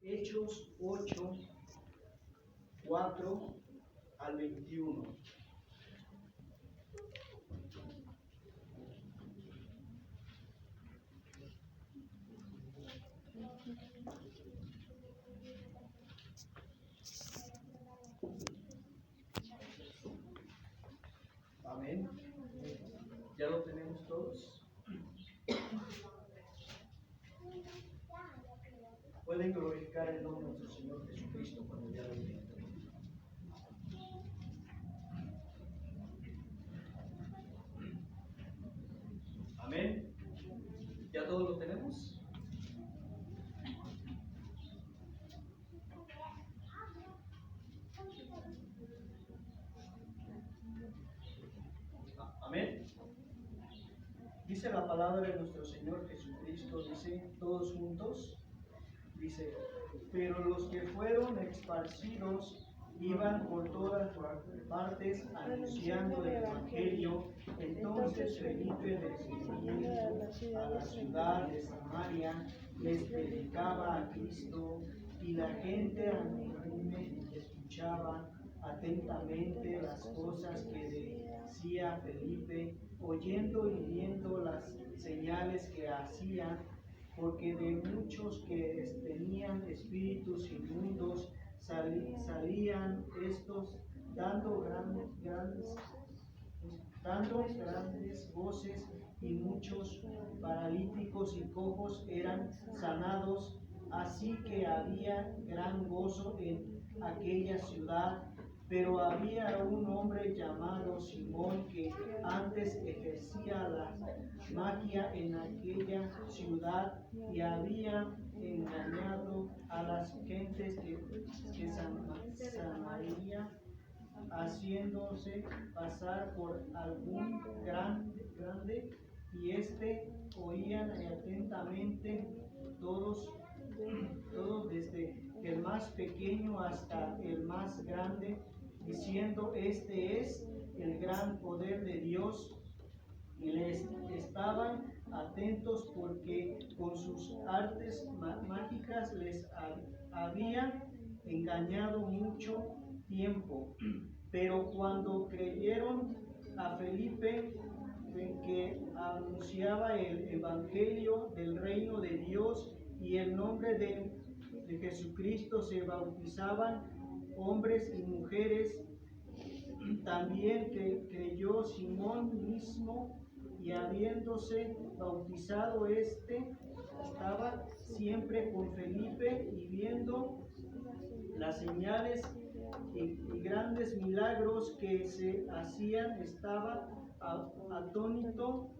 Hechos 8, 4 al 21. Amén. ¿Ya lo tenemos todos? Pueden glorificar el nombre de nuestro Señor Jesucristo cuando ya lo tienen. Amén. ¿Ya todos lo tenemos? Amén. Dice la palabra de nuestro Señor Jesucristo, dice todos juntos, dice, pero los que fueron esparcidos iban por todas partes anunciando el Evangelio. Entonces Felipe, descendiendo a la ciudad de Samaria, les predicaba a Cristo, y la gente escuchaba atentamente las cosas que decía Felipe, oyendo y viendo las señales que hacía, porque de muchos que tenían espíritus inmundos salían estos dando grandes voces, y muchos paralíticos y cojos eran sanados. Así que había gran gozo en aquella ciudad. Pero había un hombre llamado Simón que antes ejercía la magia en aquella ciudad y había engañado a las gentes que Samaria, haciéndose pasar por algún grande, y oían atentamente todos desde el más pequeño hasta el más grande, diciendo, este es el gran poder de Dios, y les estaban atentos porque con sus artes mágicas les habían engañado mucho tiempo. Pero cuando creyeron a Felipe, que anunciaba el evangelio del reino de Dios y el nombre de Jesucristo, se bautizaban hombres y mujeres. También que creyó Simón mismo, y habiéndose bautizado estaba siempre con Felipe, y viendo las señales y grandes milagros que se hacían, estaba atónito.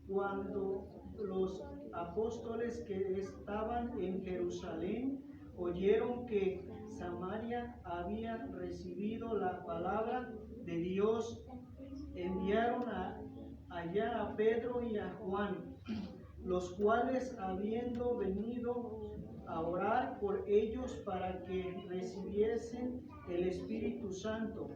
Cuando los apóstoles que estaban en Jerusalén oyeron que Samaria había recibido la palabra de Dios, enviaron allá a Pedro y a Juan, los cuales, habiendo venido a orar por ellos para que recibiesen el Espíritu Santo,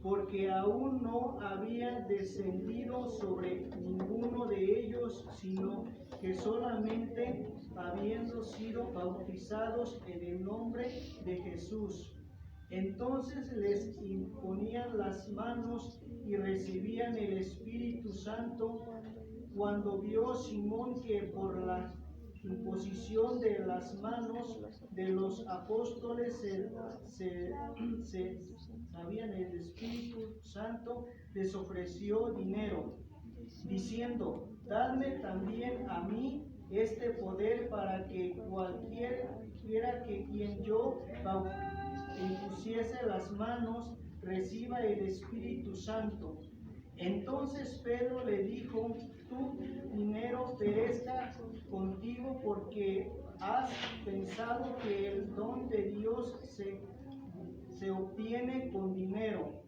porque aún no había descendido sobre ninguno de ellos, sino que solamente habiendo sido bautizados en el nombre de Jesús. Entonces les imponían las manos y recibían el Espíritu Santo. Cuando vio Simón que por la imposición de las manos de los apóstoles se sabían el Espíritu Santo, les ofreció dinero, diciendo, dadme también a mí este poder, para que cualquiera que quien yo impusiese las manos reciba el Espíritu Santo. Entonces Pedro le dijo, tu dinero perezca contigo, porque has pensado que el don de Dios se obtiene con dinero.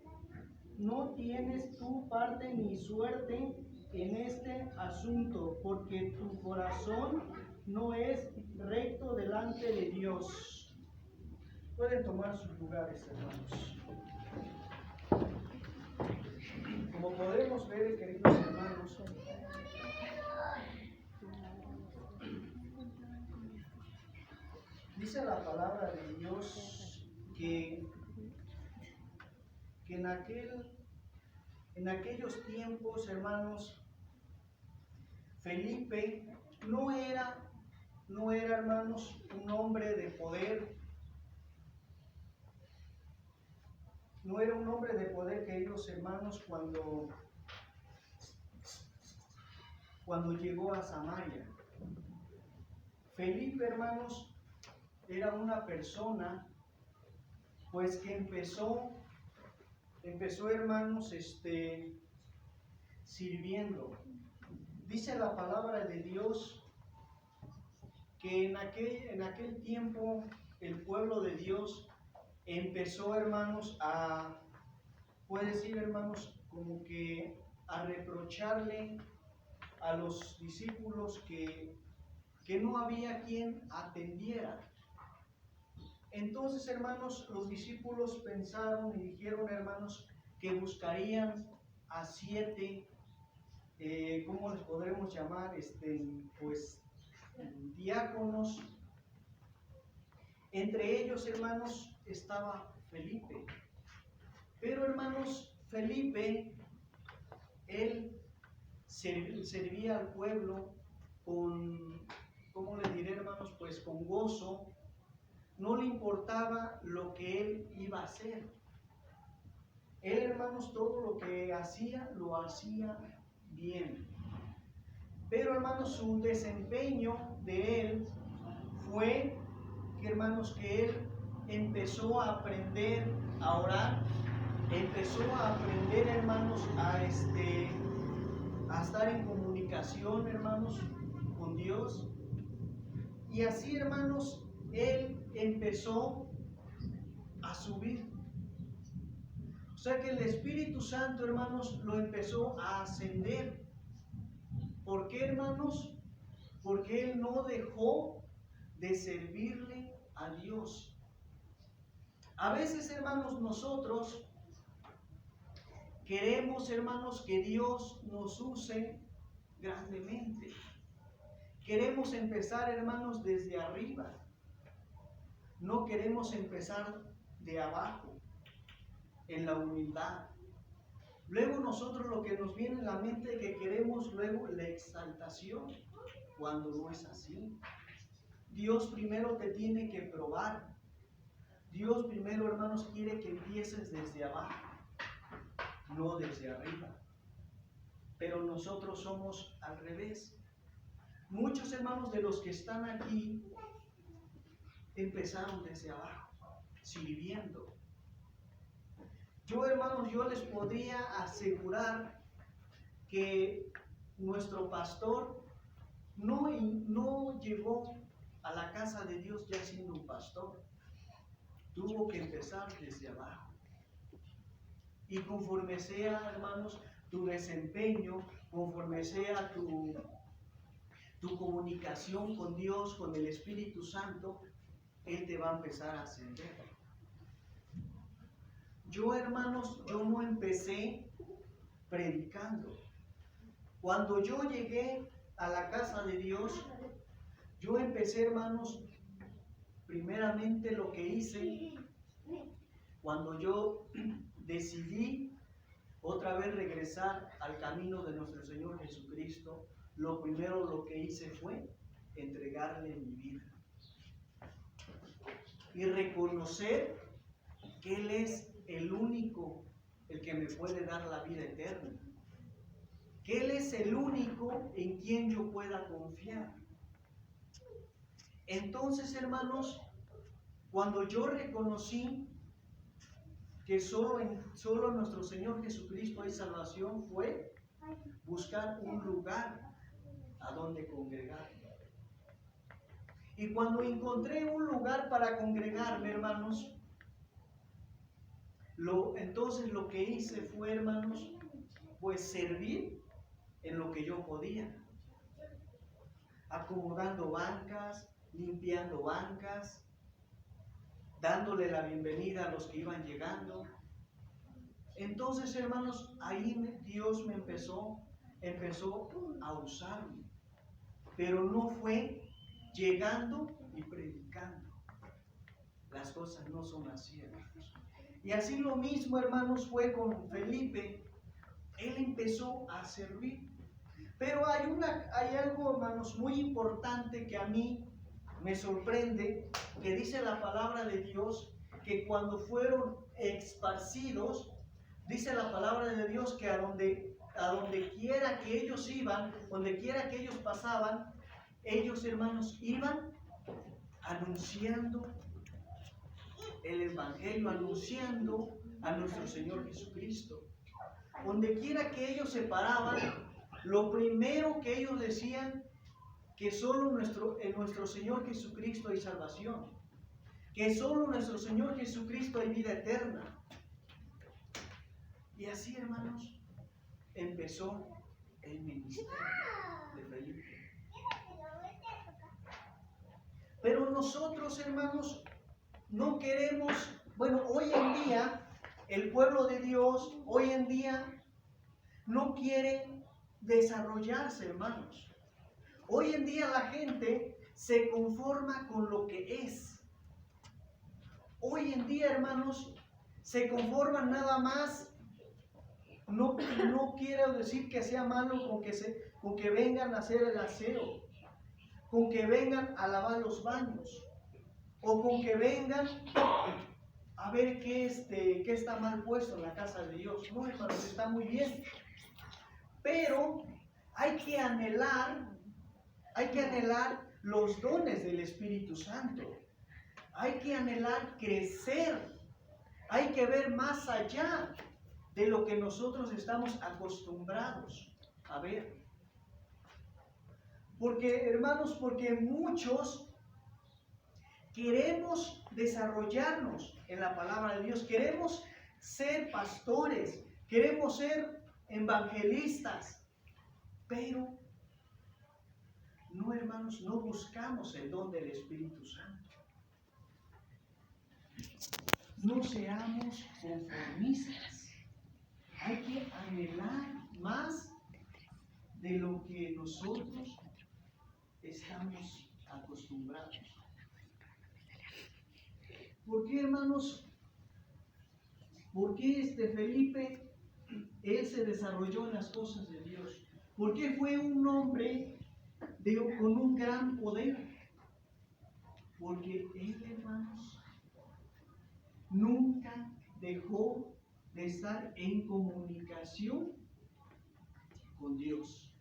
No tienes tu parte ni suerte en este asunto, porque tu corazón no es recto delante de Dios. Pueden tomar sus lugares, hermanos. Como podemos ver, queridos hermanos, Dice la palabra de Dios que en aquellos tiempos, hermanos, Felipe no era, hermanos, un hombre de poder. No era un hombre de poder, queridos hermanos, cuando llegó a Samaria. Felipe, hermanos, era una persona, pues, que empezó, hermanos, sirviendo. Dice la palabra de Dios que en aquel tiempo el pueblo de Dios empezó, hermanos, puede decir, hermanos, como que a reprocharle a los discípulos que no había quien atendiera. Entonces, hermanos, los discípulos pensaron y dijeron, hermanos, que buscarían a 7, ¿cómo les podremos llamar? Pues, diáconos. Entre ellos, hermanos, estaba Felipe. Pero, hermanos, Felipe, él servía al pueblo con, ¿cómo les diré, hermanos? Pues con gozo. No le importaba lo que él iba a hacer. Él, hermanos, todo lo que hacía, lo hacía bien. Pero, hermanos, su desempeño de él fue que, hermanos, que él empezó a aprender a orar, empezó a aprender, hermanos, a estar en comunicación, hermanos, con Dios. Y así, hermanos, él empezó a subir. O sea que el Espíritu Santo, hermanos, lo empezó a ascender. ¿Por qué, hermanos? Porque él no dejó de servirle a Dios. A veces, hermanos, nosotros queremos, hermanos, que Dios nos use grandemente. Queremos empezar, hermanos, desde arriba. No queremos empezar de abajo, en la humildad. Luego nosotros lo que nos viene en la mente es que queremos luego la exaltación, cuando no es así. Dios primero te tiene que probar. Dios primero, hermanos, quiere que empieces desde abajo, no desde arriba. Pero nosotros somos al revés. Muchos, hermanos, de los que están aquí empezaron desde abajo, sirviendo. Yo, hermanos, yo les podría asegurar que nuestro pastor no llegó a la casa de Dios ya siendo un pastor. Tuvo que empezar desde abajo. Y conforme sea, hermanos, tu desempeño, conforme sea tu comunicación con Dios, con el Espíritu Santo, Él te va a empezar a ascender. Yo, hermanos, yo no empecé predicando. Cuando yo llegué a la casa de Dios, yo empecé, hermanos, primeramente lo que hice, cuando yo decidí otra vez regresar al camino de nuestro Señor Jesucristo, lo primero lo que hice fue entregarle mi vida y reconocer que Él es el único, el que me puede dar la vida eterna, que Él es el único en quien yo pueda confiar. Entonces, hermanos, cuando yo reconocí que solo en nuestro Señor Jesucristo hay salvación, fue buscar un lugar a donde congregarme. Y cuando encontré un lugar para congregarme, hermanos, entonces lo que hice fue, hermanos, pues servir en lo que yo podía, acomodando bancas, limpiando bancas, dándole la bienvenida a los que iban llegando. Entonces, hermanos, ahí Dios me empezó a usarme, pero no fue llegando y predicando. las cosas no son así, hermanos. Y así lo mismo, hermanos, fue con Felipe. Él empezó a servir. Pero hay algo, hermanos, muy importante que a mí me sorprende, que dice la palabra de Dios, que cuando fueron esparcidos, dice la palabra de Dios que a donde quiera que ellos iban, donde quiera que ellos pasaban, ellos, hermanos, iban anunciando el Evangelio, anunciando a nuestro Señor Jesucristo. Donde quiera que ellos se paraban, lo primero que ellos decían, que solo en nuestro Señor Jesucristo hay salvación, que solo en nuestro Señor Jesucristo hay vida eterna. Y así, hermanos, empezó el ministerio de Felipe. Pero nosotros, hermanos, no queremos, bueno, hoy en día, el pueblo de Dios, hoy en día, no quiere desarrollarse, hermanos. Hoy en día la gente se conforma con lo que es. Hoy en día, hermanos, se conforman nada más. No quiero decir que sea malo con que vengan a hacer el aseo, con que vengan a lavar los baños, o con que vengan a ver qué está mal puesto en la casa de Dios. No, hermanos, está muy bien. Pero hay que anhelar los dones del Espíritu Santo. Hay que anhelar crecer. Hay que ver más allá de lo que nosotros estamos acostumbrados a ver. Porque, hermanos, porque muchos queremos desarrollarnos en la palabra de Dios. Queremos ser pastores. Queremos ser evangelistas. Pero no, hermanos, no buscamos el don del Espíritu Santo. No seamos conformistas. Hay que anhelar más de lo que nosotros estamos acostumbrados. ¿Por qué, hermanos? ¿Por qué Felipe, él se desarrolló en las cosas de Dios? ¿Por qué fue un hombre con un gran poder? Porque él, hermanos, nunca dejó de estar en comunicación con Dios.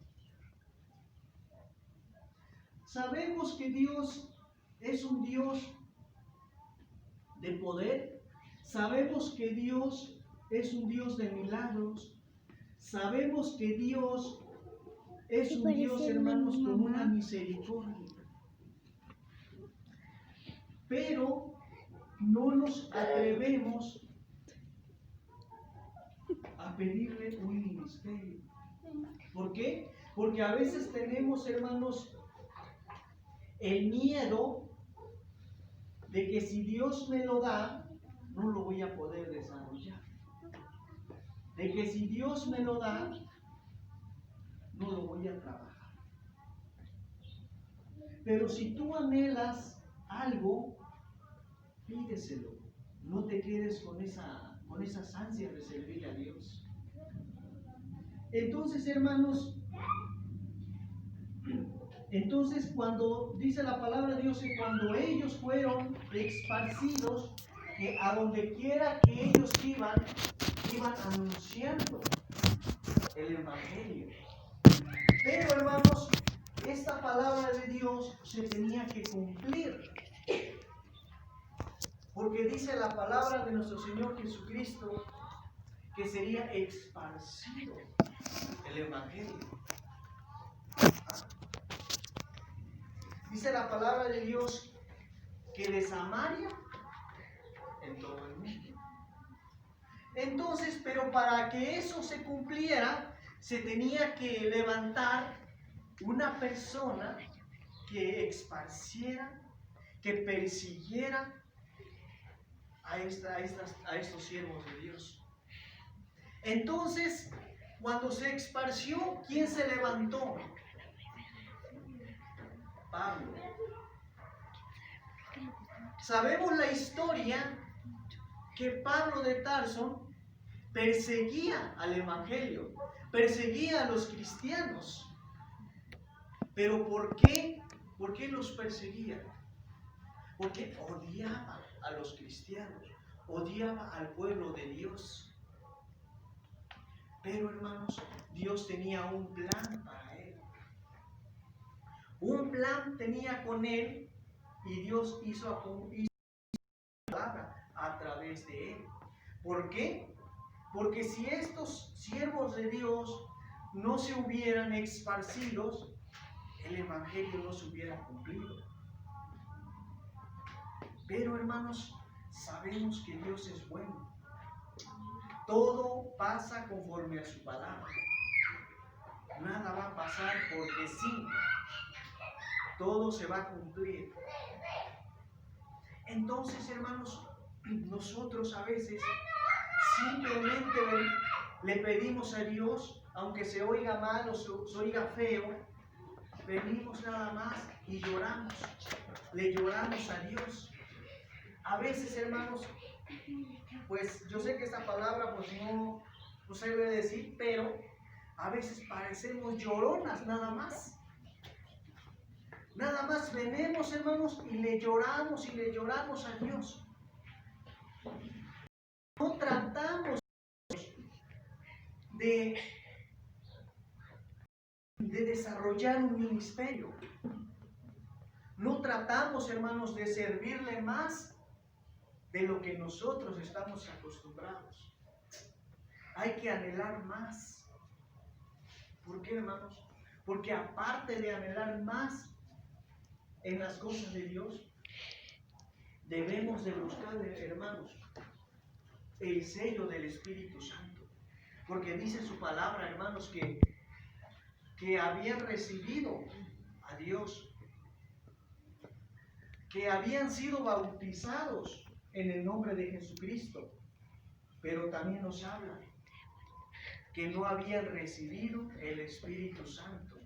Sabemos que Dios es un Dios de poder. Sabemos que Dios es un Dios de milagros. Sabemos que Dios es un Dios, hermanos, con una misericordia. Pero no nos atrevemos a pedirle un ministerio. ¿Por qué? Porque a veces tenemos, hermanos, el miedo de que si Dios me lo da, no lo voy a poder desarrollar. De que si Dios me lo da, no lo voy a trabajar. Pero si tú anhelas algo, pídeselo. No te quedes con esas ansias de servir a Dios. Entonces, hermanos, cuando dice la palabra de Dios, que cuando ellos fueron esparcidos, que a donde quiera que ellos iban anunciando el Evangelio. Pero, hermanos, esta palabra de Dios se tenía que cumplir. Porque dice la palabra de nuestro Señor Jesucristo que sería esparcido el Evangelio. Dice la palabra de Dios que de Samaria en todo el mundo. Entonces, pero para que eso se cumpliera, se tenía que levantar una persona que esparciera, que persiguiera a estos siervos de Dios. Entonces, cuando se esparció, ¿quién se levantó? Pablo. sabemos la historia que Pablo de Tarso perseguía al Evangelio, perseguía a los cristianos. ¿Pero por qué? ¿Por qué los perseguía? Porque odiaba a los cristianos, odiaba al pueblo de Dios. Pero hermanos, Dios tenía un plan para él. Un plan tenía con él y Dios hizo a través de él. ¿Por qué? Porque si estos siervos de Dios no se hubieran esparcido, el Evangelio no se hubiera cumplido. Pero hermanos, sabemos que Dios es bueno. Todo pasa conforme a su palabra. Nada va a pasar porque sí. Todo se va a cumplir. Entonces, hermanos, nosotros a veces simplemente le pedimos a Dios, aunque se oiga mal o se oiga feo, venimos nada más y lloramos. Le lloramos a Dios. A veces, hermanos, pues yo sé que esta palabra pues no se debe decir, pero a veces parecemos lloronas nada más. Nada más venimos, hermanos, y le lloramos a Dios. No tratamos de desarrollar un ministerio. No tratamos, hermanos, de servirle más de lo que nosotros estamos acostumbrados. Hay que anhelar más. ¿Por qué, hermanos? Porque aparte de anhelar más en las cosas de Dios, debemos de buscar, hermanos, el sello del Espíritu Santo. Porque dice su palabra, hermanos, que habían recibido a Dios, que habían sido bautizados en el nombre de Jesucristo, pero también nos habla que no habían recibido el Espíritu Santo.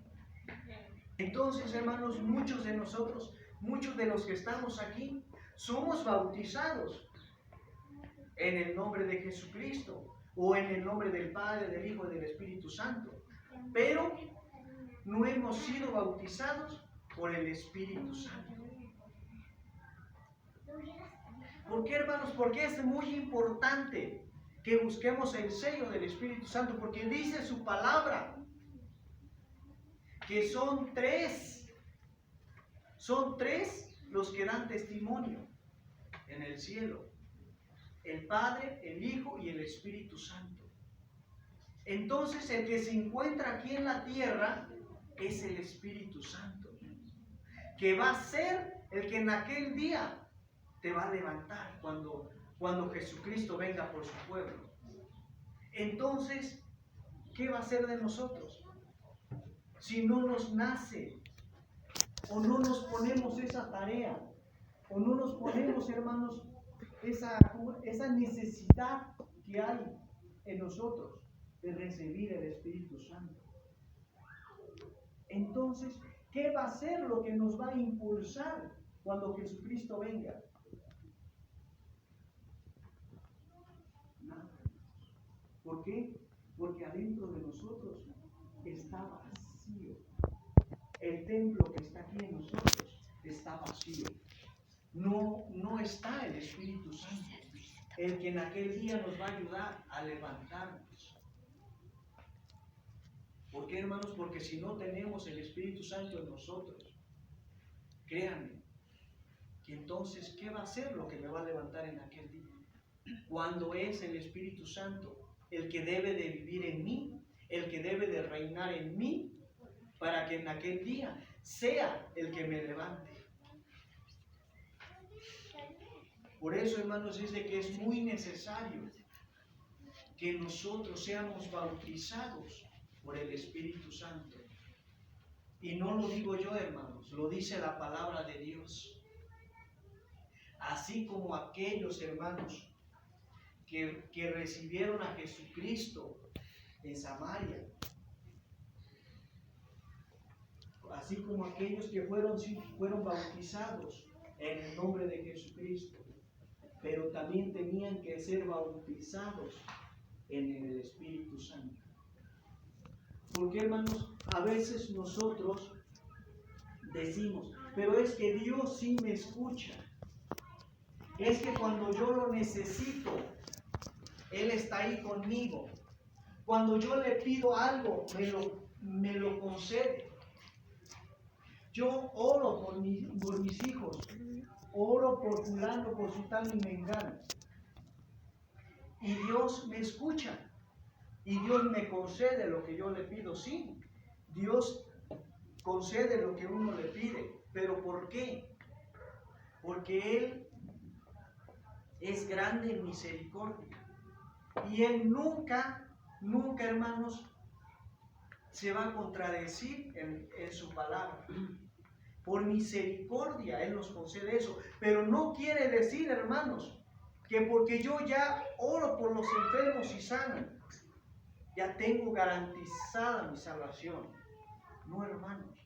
Entonces, hermanos, muchos de nosotros, muchos de los que estamos aquí, somos bautizados en el nombre de Jesucristo o en el nombre del Padre, del Hijo y del Espíritu Santo, pero no hemos sido bautizados por el Espíritu Santo. ¿Por qué, hermanos? Porque es muy importante que busquemos el sello del Espíritu Santo, porque dice su palabra que son tres los que dan testimonio en el cielo: el Padre, el Hijo y el Espíritu Santo. Entonces el que se encuentra aquí en la tierra es el Espíritu Santo, que va a ser el que en aquel día te va a levantar cuando Jesucristo venga por su pueblo. Entonces, ¿qué va a hacer de nosotros? Si no nos nace, o no nos ponemos esa tarea, o no nos ponemos, hermanos, esa necesidad que hay en nosotros de recibir el Espíritu Santo. Entonces, ¿qué va a ser lo que nos va a impulsar cuando Jesucristo venga? Nada. ¿Por qué? Porque adentro de nosotros está vacío. El templo que está aquí en nosotros está vacío. No está el Espíritu Santo, el que en aquel día nos va a ayudar a levantarnos. ¿Por qué, hermanos? Porque si no tenemos el Espíritu Santo en nosotros, créanme, que entonces, ¿qué va a ser lo que me va a levantar en aquel día? Cuando es el Espíritu Santo el que debe de vivir en mí, el que debe de reinar en mí, para que en aquel día sea el que me levante. Por eso, hermanos, dice que es muy necesario que nosotros seamos bautizados por el Espíritu Santo. Y no lo digo yo, hermanos, lo dice la palabra de Dios. Así como aquellos hermanos que recibieron a Jesucristo en Samaria, así como aquellos que fueron bautizados en el nombre de Jesucristo, pero también tenían que ser bautizados en el Espíritu Santo. Porque, hermanos, a veces nosotros decimos, pero es que Dios sí me escucha. Es que cuando yo lo necesito, Él está ahí conmigo. Cuando yo le pido algo, me lo concede. Yo oro por mis hijos, oro por fulano, por sutano y mengano. Y Dios me escucha. Y Dios me concede lo que yo le pido. Sí, Dios concede lo que uno le pide. ¿Pero por qué? Porque Él es grande en misericordia. Y Él nunca, hermanos, se va a contradecir en su palabra. Por misericordia Él nos concede eso. Pero no quiere decir, hermanos, que porque yo ya oro por los enfermos y sanan, ya tengo garantizada mi salvación. No, hermanos.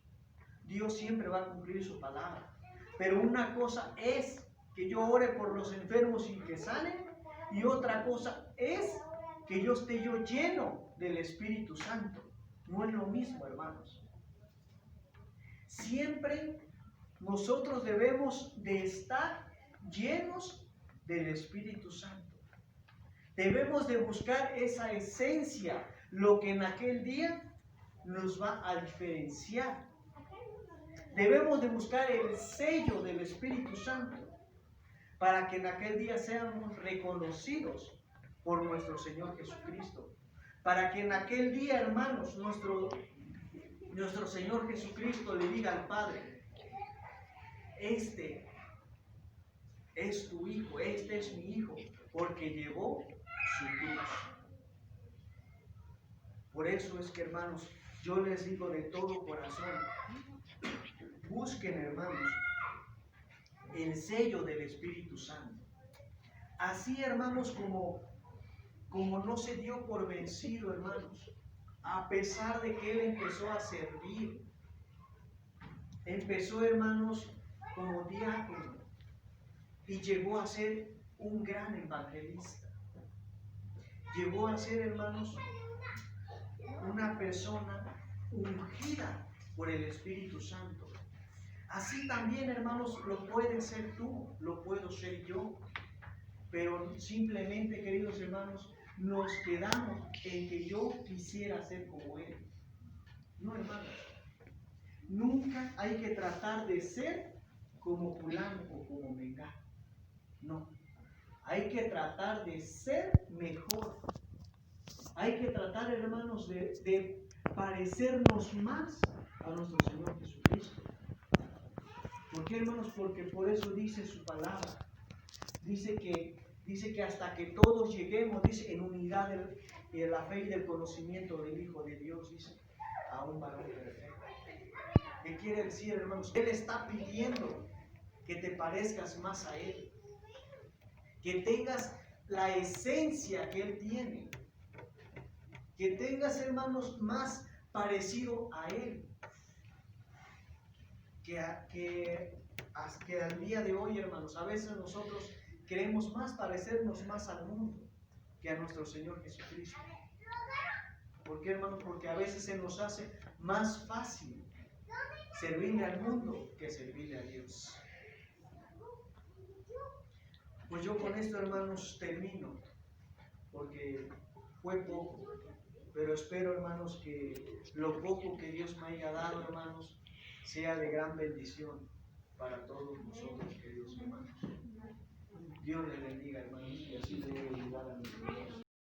Dios siempre va a cumplir su palabra. Pero una cosa es que yo ore por los enfermos y que sanen, y otra cosa es que yo esté lleno del Espíritu Santo. No es lo mismo, hermanos. Siempre nosotros debemos de estar llenos del Espíritu Santo. Debemos de buscar esa esencia, lo que en aquel día nos va a diferenciar. Debemos de buscar el sello del Espíritu Santo para que en aquel día seamos reconocidos por nuestro Señor Jesucristo. Para que en aquel día, hermanos, nuestro Señor Jesucristo le diga al Padre: este es tu Hijo, este es mi Hijo, porque llevó su cruz. Por eso es que, hermanos, yo les digo de todo corazón, busquen, hermanos, el sello del Espíritu Santo. Así, hermanos, como no se dio por vencido, hermanos, a pesar de que Él empezó a servir. Empezó, hermanos, como diácono y llegó a ser un gran evangelista. Llegó a ser, hermanos, una persona ungida por el Espíritu Santo. Así también, hermanos, lo puedes ser tú, lo puedo ser yo. Pero simplemente, queridos hermanos, nos quedamos en que yo quisiera ser como Él. No, hermanos. Nunca hay que tratar de ser como fulano o como mengano. No. Hay que tratar de ser mejor. Hay que tratar, hermanos, de parecernos más a nuestro Señor Jesucristo. ¿Por qué, hermanos? Porque por eso dice su palabra. Dice que hasta que todos lleguemos, dice, en unidad de la fe y del conocimiento del Hijo de Dios, dice, a un varón perfecto. ¿Qué quiere decir, hermanos? Él está pidiendo que te parezcas más a Él, que tengas la esencia que Él tiene, que tengas, hermanos, más parecido a Él, que al día de hoy, hermanos, a veces nosotros queremos más parecernos más al mundo que a nuestro Señor Jesucristo. ¿Por qué, hermanos? Porque a veces se nos hace más fácil servirle al mundo que servirle a Dios. Pues yo con esto, hermanos, termino, porque fue poco, pero espero, hermanos, que lo poco que Dios me haya dado, hermanos, sea de gran bendición para todos nosotros, queridos hermanos. Dios les bendiga, hermanos, y así debe ayudar a mis hermanos.